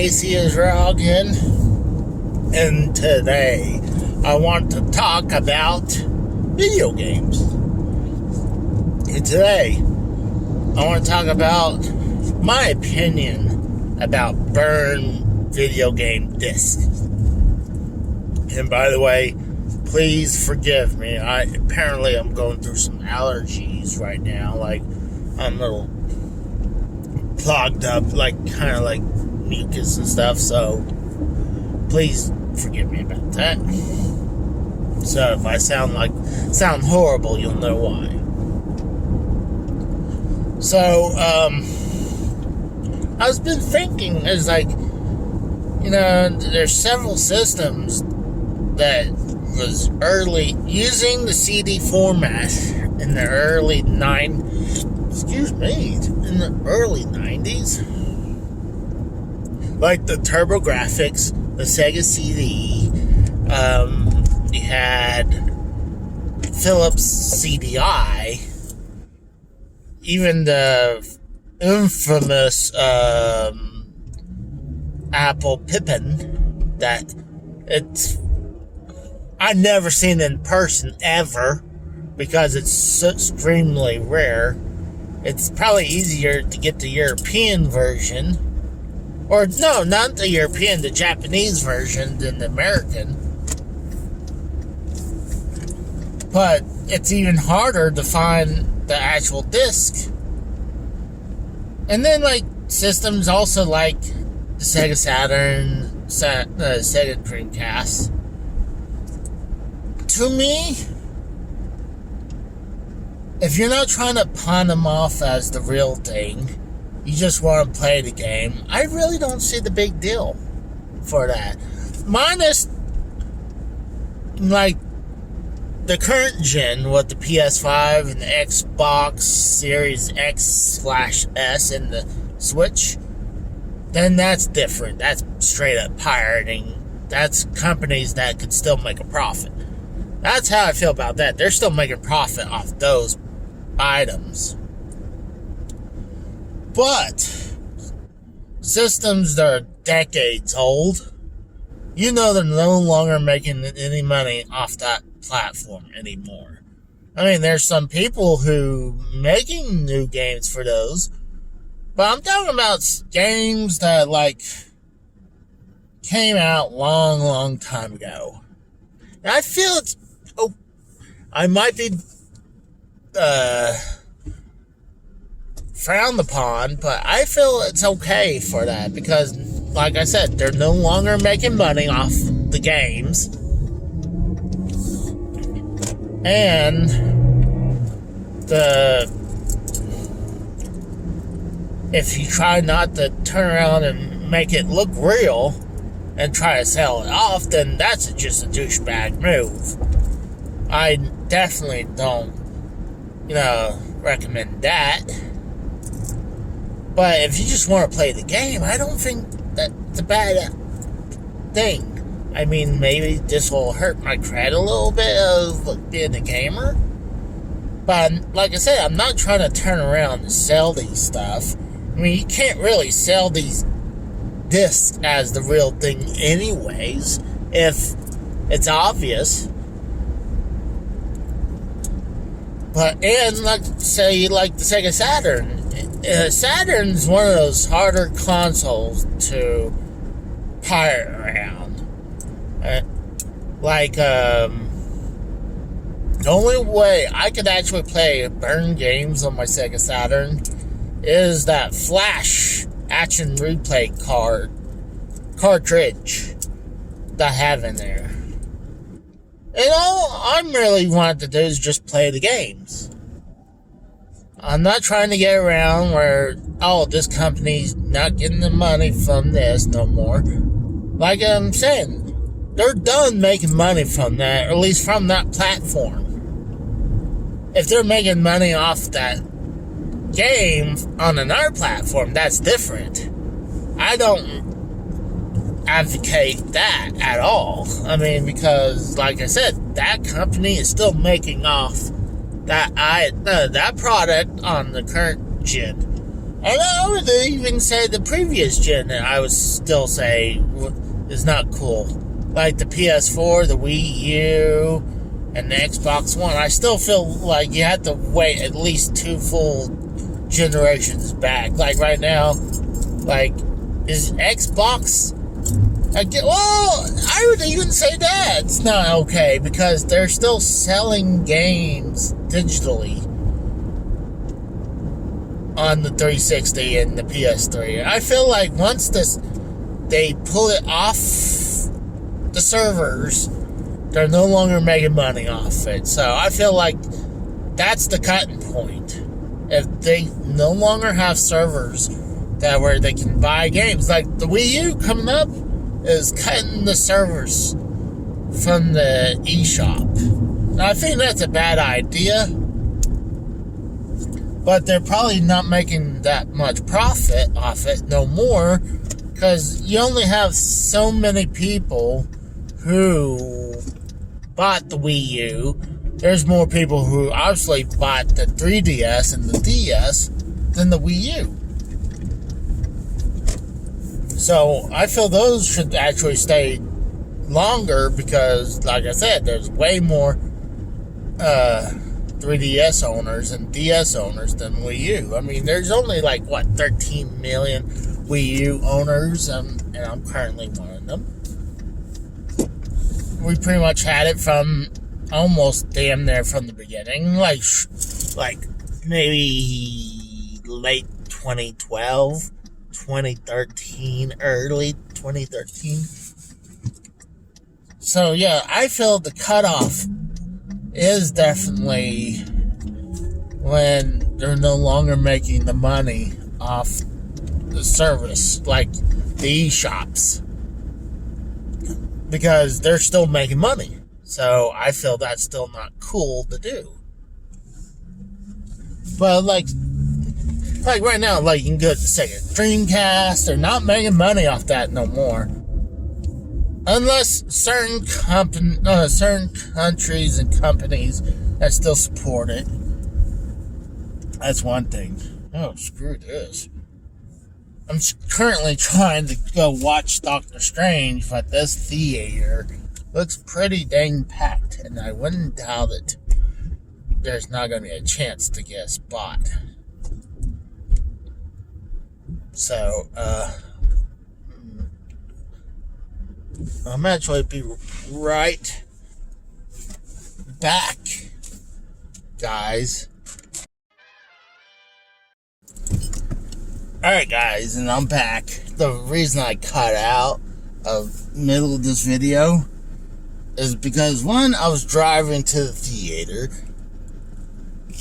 Casey Israel again, and today I want to talk about video games. And today I want to talk about my opinion about burned video game discs. And by the way, please forgive me. I'm going through some allergies right now. Like, I'm a little clogged up, kind of like mucus and stuff. So please forgive me about that. So if I sound horrible, you'll know why. So I've been thinking, there's several systems that was early using the CD format in the early 90s, like the TurboGrafx, the Sega CD. You had Philips CDI, even the infamous Apple Pippin that I've never seen in person ever because it's so extremely rare. It's probably easier to get the European version, or no, not the European, the Japanese version than the American. But it's even harder to find the actual disc. And then systems also like the Sega Saturn, Sega Dreamcast. To me, if you're not trying to pawn them off as the real thing, you just want to play the game, I really don't see the big deal for that. Minus, the current gen with the PS5 and the Xbox Series X/S and the Switch, then that's different. That's straight up pirating. That's companies that could still make a profit. That's how I feel about that. They're still making profit off those items. But systems that are decades old, they're no longer making any money off that platform anymore. There's some people who making new games for those, but I'm talking about games that came out long time ago. And I feel I might be frowned upon, but I feel it's okay for that because, like I said, they're no longer making money off the games. And if you try not to turn around and make it look real and try to sell it off, then that's just a douchebag move. I definitely don't, recommend that. But if you just want to play the game, I don't think that's a bad thing. Maybe this will hurt my credit a little bit of being a gamer. But like I said, I'm not trying to turn around and sell these stuff. You can't really sell these discs as the real thing anyways, if it's obvious. But, say the Sega Saturn. Saturn's one of those harder consoles to pirate around. The only way I could actually play burned games on my Sega Saturn is that Flash Action Replay cartridge that I have in there. And all I'm really wanting to do is just play the games. I'm not trying to get around where, this company's not getting the money from this no more. Like I'm saying, they're done making money from that, or at least from that platform. If they're making money off that game on another platform, that's different. I don't advocate that at all. Because, like I said, that company is still making off that product on the current gen. And I would even say the previous gen that I would still say is not cool. Like the PS4, the Wii U, and the Xbox One. I still feel like you have to wait at least 2 full generations back. Like right now, like, is Xbox... I would even say that it's not okay because they're still selling games digitally on the 360 and the PS3. I feel like once they pull it off the servers, they're no longer making money off it. So I feel like that's the cutting point. If they no longer have servers that where they can buy games, like the Wii U coming up is cutting the servers from the eShop. Now I think that's a bad idea, but they're probably not making that much profit off it no more, because you only have so many people who bought the Wii U. There's more people who obviously bought the 3DS and the DS than the Wii U. So I feel those should actually stay longer because, like I said, there's way more 3DS owners and DS owners than Wii U. I mean, there's only 13 million Wii U owners, and I'm currently one of them. We pretty much had it from almost damn near from the beginning, like maybe late 2012, 2013, early 2013. So yeah, I feel the cutoff is definitely when they're no longer making the money off the service, like the eShops, because they're still making money. So I feel that's still not cool to do. But like right now, you can go to Sega Dreamcast. They're not making money off that no more, unless certain countries and companies that still support it. That's one thing. Oh, screw this. I'm currently trying to go watch Doctor Strange, but this theater looks pretty dang packed, and I wouldn't doubt it. There's not going to be a chance to get a spot. So, I'm actually be right back, guys. Alright, guys, and I'm back. The reason I cut out of middle of this video is because, one, I was driving to the theater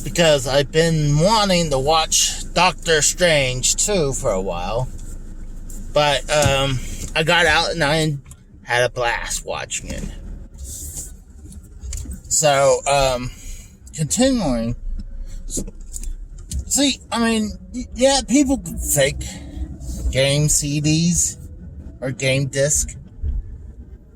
because I've been wanting to watch Doctor Strange 2 for a while, but I got out and I had a blast watching it. So, continuing. See, I mean, yeah, people can fake game CDs or game disc,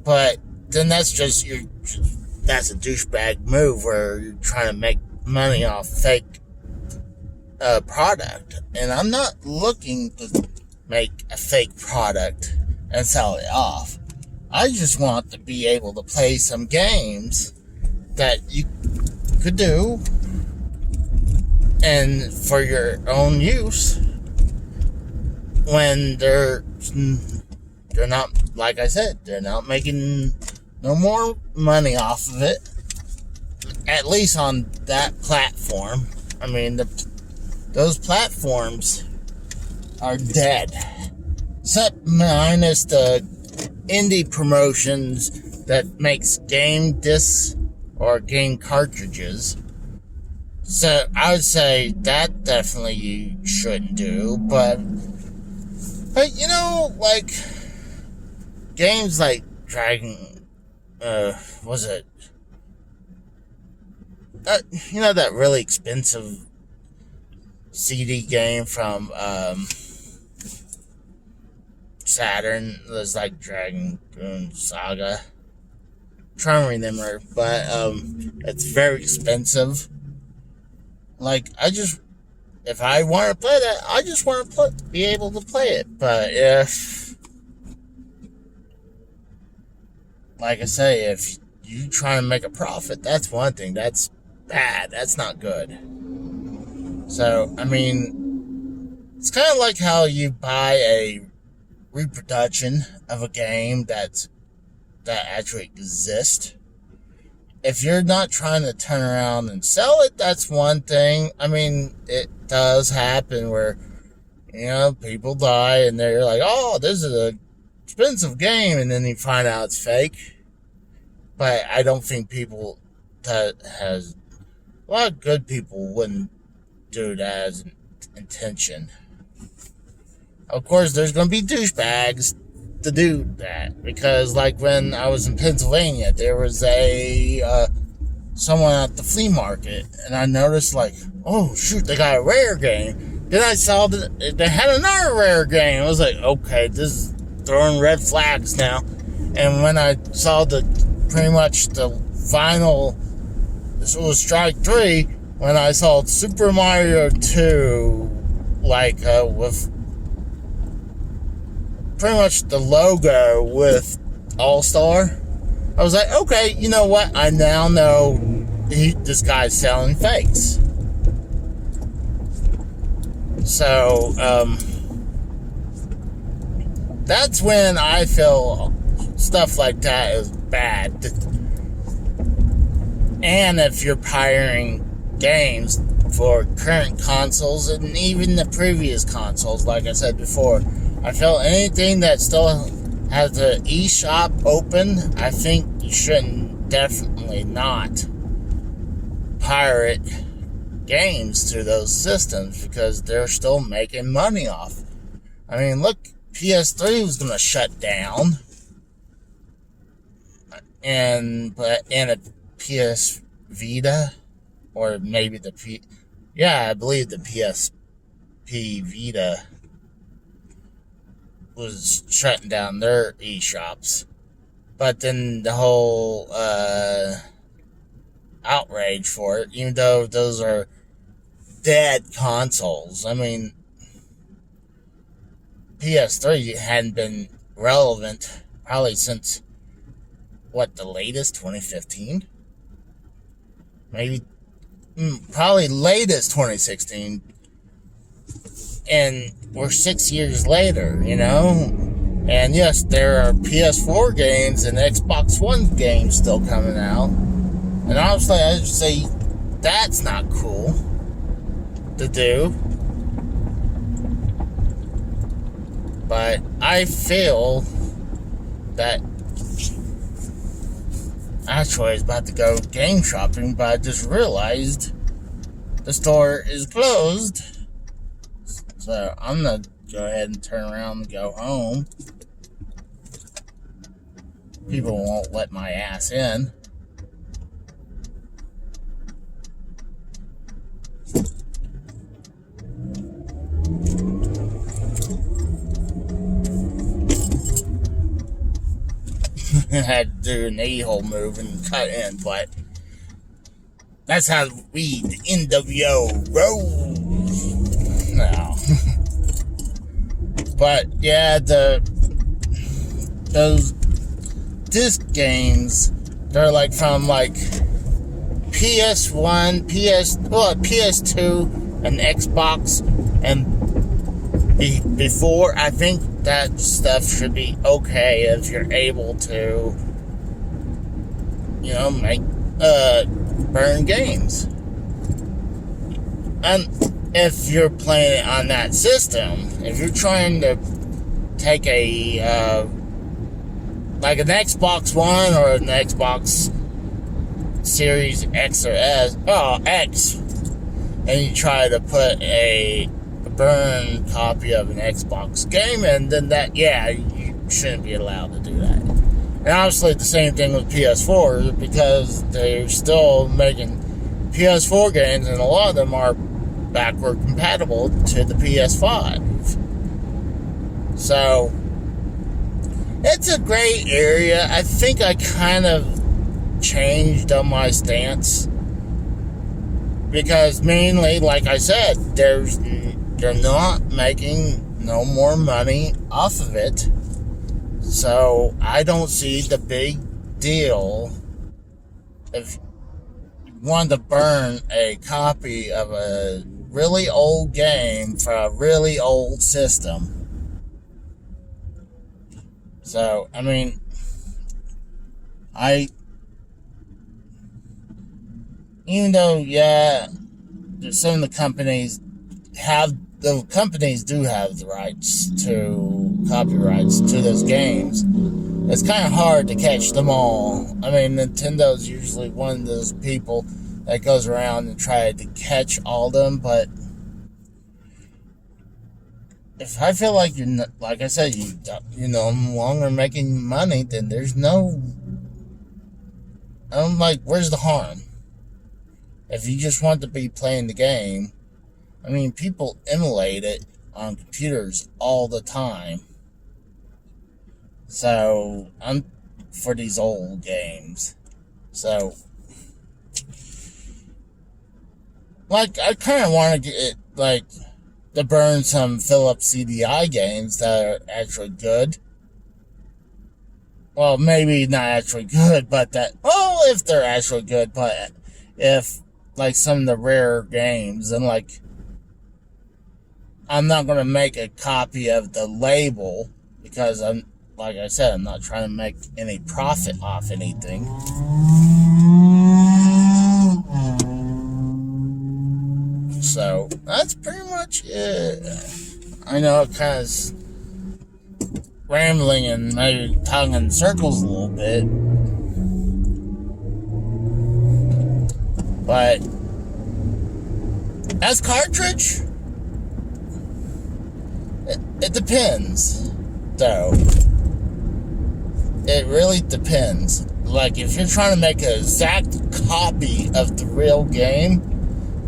but then that's that's a douchebag move where you're trying to make money off fake product. And I'm not looking to make a fake product and sell it off. I just want to be able to play some games that you could do and for your own use when they're not, like I said, they're not making no more money off of it, at least on that platform. I mean, those platforms are dead, except minus the indie promotions that makes game discs or game cartridges. So I would say that definitely you shouldn't do, but you know, like games like Dragon, was it? You know, that really expensive CD game from Saturn was like Dragon Saga. I'm trying to remember, but it's very expensive. Like, I just if I want to play that, I just want to be able to play it. But if, like I say, if you try to make a profit, that's one thing. That's bad. That's not good. So, I mean, it's kind of like how you buy a reproduction of a game that actually exists. If you're not trying to turn around and sell it, that's one thing. I mean, it does happen where, people die and they're like, oh, this is an expensive game, and then you find out it's fake. But I don't think people a lot of good people wouldn't do that as an intention. Of course, there's going to be douchebags to do that, because like when I was in Pennsylvania, there was someone at the flea market, and I noticed like, oh shoot, they got a rare game. Then I saw that they had another rare game. I was like, okay, this is throwing red flags now. And when I saw pretty much the final, this was strike 3, when I saw Super Mario 2, with pretty much the logo with All-Star, I was like, okay, you know what? I now know this guy's selling fakes. So, that's when I feel stuff like that is bad. And if you're pirating games for current consoles and even the previous consoles, like I said before, I feel anything that still has the eShop open, I think you shouldn't, definitely not pirate games through those systems, because they're still making money off. I mean, look, PS3 was going to shut down, and a PS Vita, or maybe I believe the PSP Vita was shutting down their eShops. But then the whole outrage for it, even though those are dead consoles. I mean, PS3 hadn't been relevant probably since, the latest, 2015? Maybe, probably latest 2016. And we're 6 years later, And yes, there are PS4 games and Xbox One games still coming out. And honestly, I would say that's not cool to do. But I feel that actually I was about to go game shopping, but I just realized the store is closed. So I'm going to go ahead and turn around and go home. People won't let my ass in. I had to do an a-hole move and cut in, but that's how we, the NWO, rolls. No. But yeah, those disc games, they're from PS1, PS2, and Xbox, and before. I think that stuff should be okay if you're able to, make burn games. And if you're playing it on that system, if you're trying to take an Xbox One or an Xbox Series X or X, and you try to put a burn copy of an Xbox game, and then you shouldn't be allowed to do that. And obviously the same thing with PS4, because they're still making PS4 games, and a lot of them are backward compatible to the PS5. So it's a gray area. I think I kind of changed on my stance, because mainly, like I said, they're not making no more money off of it. So I don't see the big deal if you want to burn a copy of a really old game for a really old system. So, I mean, even though, yeah, some of the companies do have the copyrights to those games. It's kind of hard to catch them all. I mean, Nintendo's usually one of those people that goes around and try to catch all of them, but if I feel like you're not, like I said, you're no longer making money, then there's no, I'm like, where's the harm? If you just want to be playing the game, I mean, people emulate it on computers all the time. So, I'm for these old games. So, like, I kind of want to get, like, to burn some Philips CDI games that are actually good. Well, maybe not actually good, but if they're actually good, but if, like, some of the rare games, and, like, I'm not going to make a copy of the label, because like I said, I'm not trying to make any profit off anything. So, that's pretty much it. I know it kind of rambling and maybe talking in circles a little bit. But, as cartridge, it depends, though. It really depends. Like, if you're trying to make an exact copy of the real game,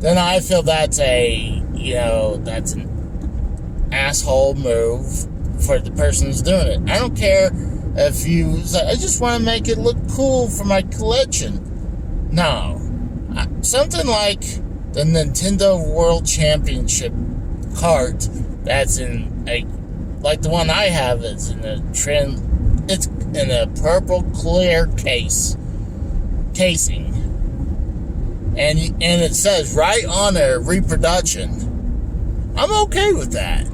then I feel that's that's an asshole move for the person who's doing it. I don't care if you say, I just want to make it look cool for my collection. No. Something like the Nintendo World Championship cart that's like the one I have is it's in a purple clear casing. And it says right on there, reproduction. I'm okay with that.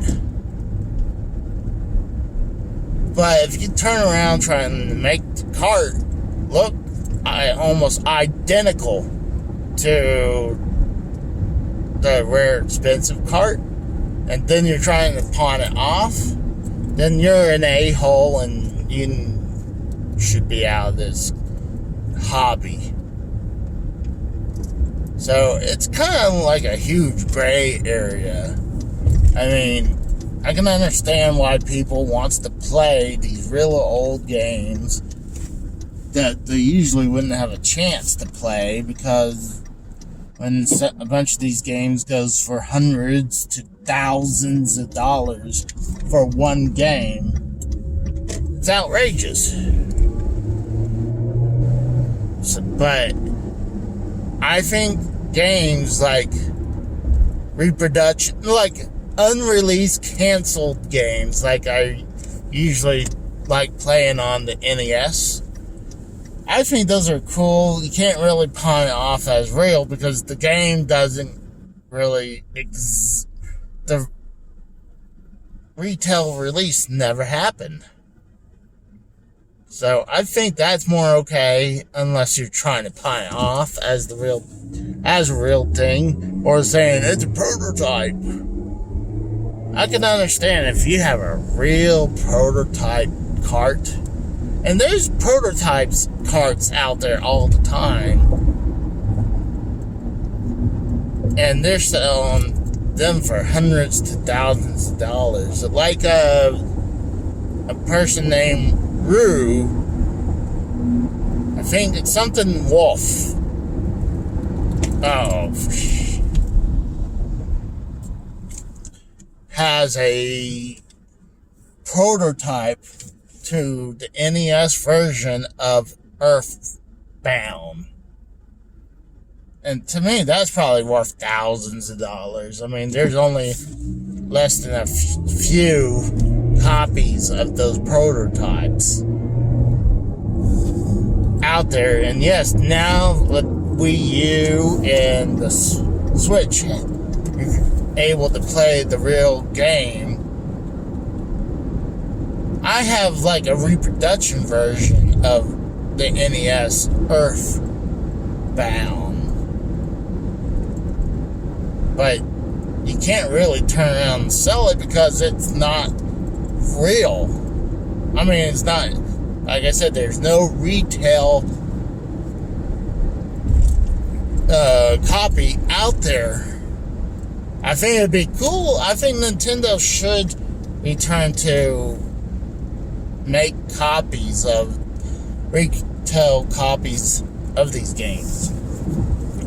But if you turn around trying to make the cart look almost identical to the rare expensive cart, and then you're trying to pawn it off, then you're an a-hole and you should be out of this hobby. So it's kind of like a huge gray area. I mean, I can understand why people wants to play these real old games that they usually wouldn't have a chance to play, because when a bunch of these games goes for hundreds to thousands of dollars for one game, it's outrageous. But I think games like reproduction, like unreleased, canceled games, like I usually like playing on the NES, I think those are cool. You can't really pawn it off as real because the game doesn't really the retail release never happened. So I think that's more okay, unless you're trying to pawn it off as a real thing, or saying it's a prototype. I can understand if you have a real prototype cart, and there's prototypes carts out there all the time, and they're selling them for hundreds to thousands of dollars. Like a person named Rue, I think it's something Wolf. Has a prototype to the NES version of Earthbound. And to me, that's probably worth thousands of dollars. I mean, there's only less than a few copies of those prototypes out there. And yes, now with Wii U and the Switch, you're able to play the real game. I have like a reproduction version of the NES Earthbound, but you can't really turn around and sell it because it's not real. I mean, it's not, like I said, there's no retail copy out there. I think it'd be cool. I think Nintendo should return to make copies of retail copies of these games.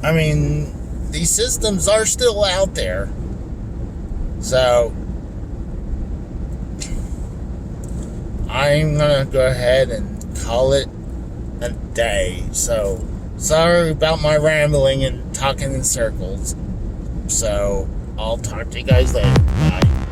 I mean, these systems are still out there. So I'm gonna go ahead and call it a day. So sorry about my rambling and talking in circles. So I'll talk to you guys later. Bye.